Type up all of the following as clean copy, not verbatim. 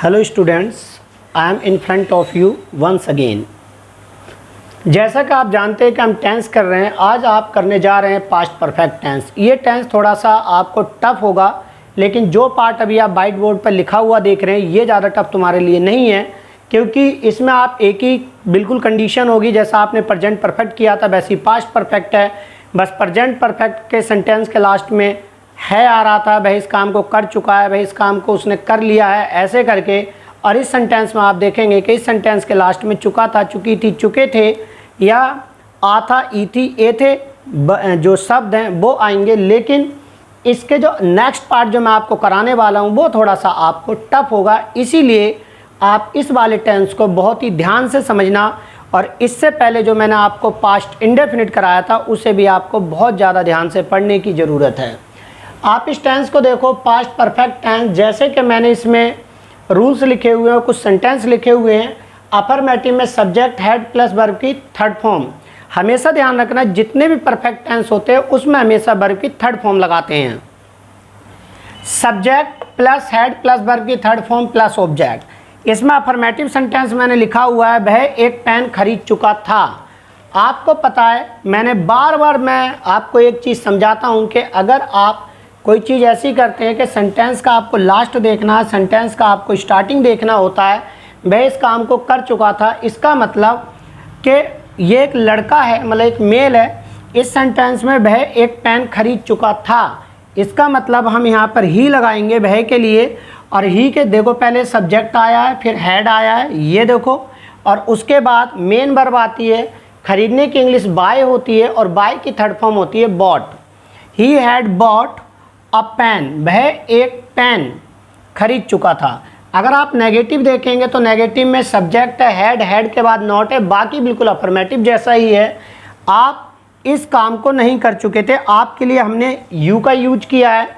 Hello students, I am in front of you once again. जैसा कि आप जानते हैं कि हम टेंस कर रहे हैं, आज आप करने जा रहे हैं पास्ट परफेक्ट टेंस। ये टेंस थोड़ा सा आपको टफ होगा, लेकिन जो पार्ट अभी आप वाइट बोर्ड पर लिखा हुआ देख रहे हैं ये ज़्यादा टफ तुम्हारे लिए नहीं है, क्योंकि इसमें आप एक ही बिल्कुल कंडीशन होगी। जैसा आपने प्रेजेंट परफेक्ट किया था वैसे ही पास्ट परफेक्ट है। बस प्रेजेंट परफेक्ट के सेंटेंस के लास्ट में है आ रहा था, वह इस काम को कर चुका है, वह इस काम को उसने कर लिया है, ऐसे करके। और इस सेंटेंस में आप देखेंगे कि इस सेंटेंस के लास्ट में चुका था, चुकी थी, चुके थे या आ था, ई थी, ए थे, जो शब्द हैं वो आएंगे। लेकिन इसके जो नेक्स्ट पार्ट जो मैं आपको कराने वाला हूँ वो थोड़ा सा आपको टफ होगा, इसीलिए आप इस वाले टेंस को बहुत ही ध्यान से समझना। और इससे पहले जो मैंने आपको पास्ट इंडेफिनिट कराया था उसे भी आपको बहुत ज़्यादा ध्यान से पढ़ने की ज़रूरत है। आप इस टेंस को देखो, पास्ट परफेक्ट टेंस, जैसे कि मैंने इसमें रूल्स लिखे हुए हैं, कुछ सेंटेंस लिखे हुए हैं। अफर्मेटिव में सब्जेक्ट हेड प्लस वर्ब की थर्ड फॉर्म। हमेशा ध्यान रखना, जितने भी परफेक्ट टेंस होते हैं उसमें हमेशा वर्ब की थर्ड फॉर्म लगाते हैं। Subject plus head plus verb की थर्ड फॉर्म प्लस ऑब्जेक्ट। इसमें अफर्मेटिव सेंटेंस मैंने लिखा हुआ है, वह एक पेन खरीद चुका था। आपको पता है, मैंने बार बार मैं आपको एक चीज़ समझाता हूँ कि अगर आप कोई चीज़ ऐसी करते हैं कि सेंटेंस का आपको लास्ट देखना है, सेंटेंस का आपको स्टार्टिंग देखना होता है, वह इस काम को कर चुका था, इसका मतलब कि ये एक लड़का है, मतलब एक मेल है। इस सेंटेंस में वह एक पेन खरीद चुका था, इसका मतलब हम यहाँ पर ही लगाएंगे वह के लिए। और ही के देखो, पहले सब्जेक्ट आया है, फिर हेड आया है, ये देखो, और उसके बाद मेन वर्ब आती है। खरीदने की इंग्लिश बाय होती है और बाय की थर्ड फॉर्म होती है bought. He had bought a pen, वह एक पेन खरीद चुका था। अगर आप नेगेटिव देखेंगे तो नेगेटिव में सब्जेक्ट है, हेड, हेड के बाद नॉट है, बाकी बिल्कुल अफर्मेटिव जैसा ही है। आप इस काम को नहीं कर चुके थे, आपके लिए हमने यू का यूज किया है।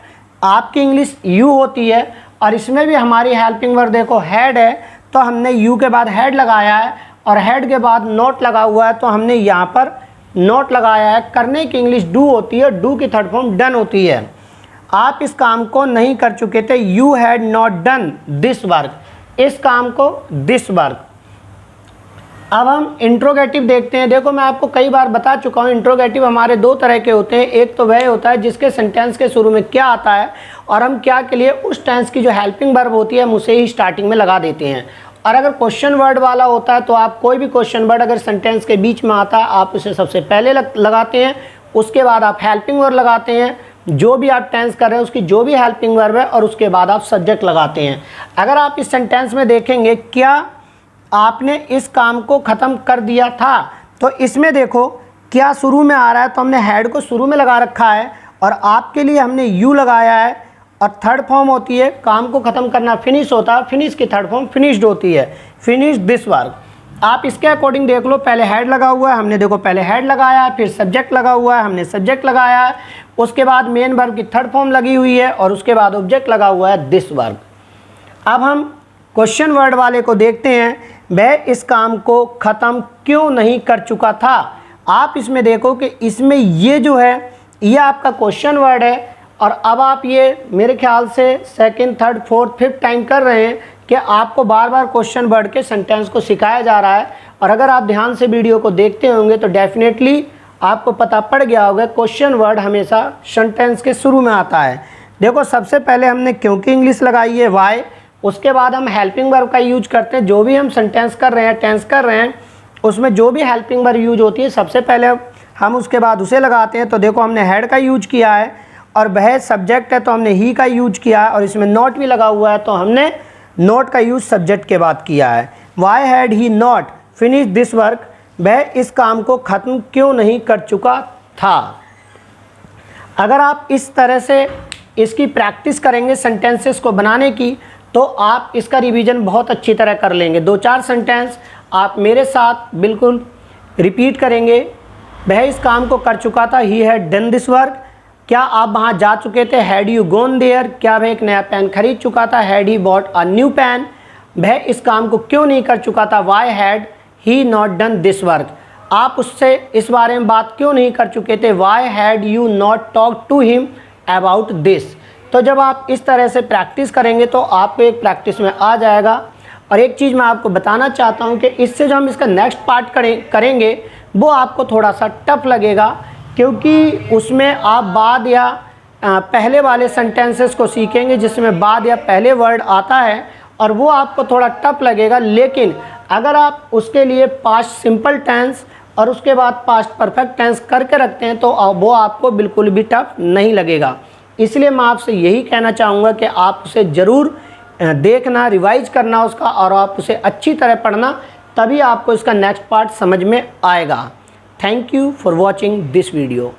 आपकी इंग्लिश यू होती है और इसमें भी हमारी हेल्पिंग वर्ब देखो हेड है, तो हमने यू के बाद हेड लगाया है, और हेड के बाद नॉट लगा हुआ है तो हमने यहाँ पर नॉट लगाया है। करने की इंग्लिश डू होती है, डू की थर्ड फॉर्म डन होती है। आप इस काम को नहीं कर चुके थे, you had not done this work, इस काम को दिस वर्क। अब हम इंट्रोगेटिव देखते हैं। देखो, मैं आपको कई बार बता चुका हूँ, इंट्रोगेटिव हमारे दो तरह के होते हैं। एक तो वह होता है जिसके सेंटेंस के शुरू में क्या आता है और हम क्या के लिए उस टेंस की जो हेल्पिंग वर्ब होती है हम उसे ही स्टार्टिंग में लगा देते हैं। और अगर क्वेश्चन वर्ड वाला होता है तो आप कोई भी क्वेश्चन वर्ड अगर सेंटेंस के बीच में आता है आप उसे सबसे पहले लगाते हैं, उसके बाद आप हेल्पिंग वर्ब लगाते हैं। जो भी आप टेंस कर रहे हैं उसकी जो भी हेल्पिंग वर्ब है, और उसके बाद आप सब्जेक्ट लगाते हैं। अगर आप इस सेंटेंस में देखेंगे, क्या आपने इस काम को ख़त्म कर दिया था, तो इसमें देखो क्या शुरू में आ रहा है, तो हमने हेड को शुरू में लगा रखा है और आपके लिए हमने यू लगाया है। और थर्ड फॉर्म होती है, काम को ख़त्म करना फिनिश होता है, फिनिश की थर्ड फॉर्म फिनिश्ड होती है, फिनिश दिस वर्क। आप इसके अकॉर्डिंग देख लो, पहले हेड लगा हुआ है, हमने देखो पहले हेड लगाया है, फिर सब्जेक्ट लगा हुआ है, हमने सब्जेक्ट लगाया है, उसके बाद मेन वर्ब की थर्ड फॉर्म लगी हुई है, और उसके बाद ऑब्जेक्ट लगा हुआ है दिस वर्क। अब हम क्वेश्चन वर्ड वाले को देखते हैं, वह इस काम को ख़त्म क्यों नहीं कर चुका था। आप इसमें देखो कि इसमें ये जो है ये आपका क्वेश्चन वर्ड है, और अब आप ये मेरे ख्याल से second, third, fourth, fifth time कर रहे हैं कि आपको बार बार क्वेश्चन वर्ड के सेंटेंस को सिखाया जा रहा है। और अगर आप ध्यान से वीडियो को देखते होंगे तो डेफिनेटली आपको पता पड़ गया होगा क्वेश्चन वर्ड हमेशा सेंटेंस के शुरू में आता है। देखो, सबसे पहले हमने क्योंकि इंग्लिश लगाई है वाई, उसके बाद हम हेल्पिंग वर्ब का यूज करते हैं। जो भी हम सेंटेंस कर रहे हैं, टेंस कर रहे हैं, उसमें जो भी हेल्पिंग वर्ब यूज होती है सबसे पहले हम उसके बाद उसे लगाते हैं। तो देखो, हमने हेड का यूज किया है, और वह सब्जेक्ट है तो हमने ही का यूज किया है, और इसमें नॉट भी लगा हुआ है तो हमने नॉट का यूज सब्जेक्ट के बाद किया है। Why had he not finish this work, वह इस काम को ख़त्म क्यों नहीं कर चुका था। अगर आप इस तरह से इसकी प्रैक्टिस करेंगे सेंटेंसेस को बनाने की, तो आप इसका रिवीजन बहुत अच्छी तरह कर लेंगे। दो चार सेंटेंस आप मेरे साथ बिल्कुल रिपीट करेंगे। वह इस काम को कर चुका था, he had done this work. क्या आप वहाँ जा चुके थे, हैड यू गॉन देयर। क्या वह एक नया पेन खरीद चुका था, had he bought a new pen. वह इस काम को क्यों नहीं कर चुका था, why had he not done this work. आप उससे इस बारे में बात क्यों नहीं कर चुके थे, why had you not talk to him about this. तो जब आप इस तरह से प्रैक्टिस करेंगे तो आपको एक प्रैक्टिस में आ जाएगा। और एक चीज़ मैं आपको बताना चाहता हूँ कि इससे जो हम इसका नेक्स्ट पार्ट करेंगे वो आपको थोड़ा सा टफ लगेगा, क्योंकि उसमें आप बाद या पहले वाले सेंटेंसेस को सीखेंगे जिसमें बाद या पहले वर्ड आता है, और वो आपको थोड़ा टफ लगेगा। लेकिन अगर आप उसके लिए पास्ट सिंपल टेंस और उसके बाद पास्ट परफेक्ट टेंस करके रखते हैं तो वो आपको बिल्कुल भी टफ नहीं लगेगा। इसलिए मैं आपसे यही कहना चाहूँगा कि आप उसे ज़रूर देखना, रिवाइज करना उसका, और आप उसे अच्छी तरह पढ़ना, तभी आपको इसका नेक्स्ट पार्ट समझ में आएगा। Thank you for watching this video.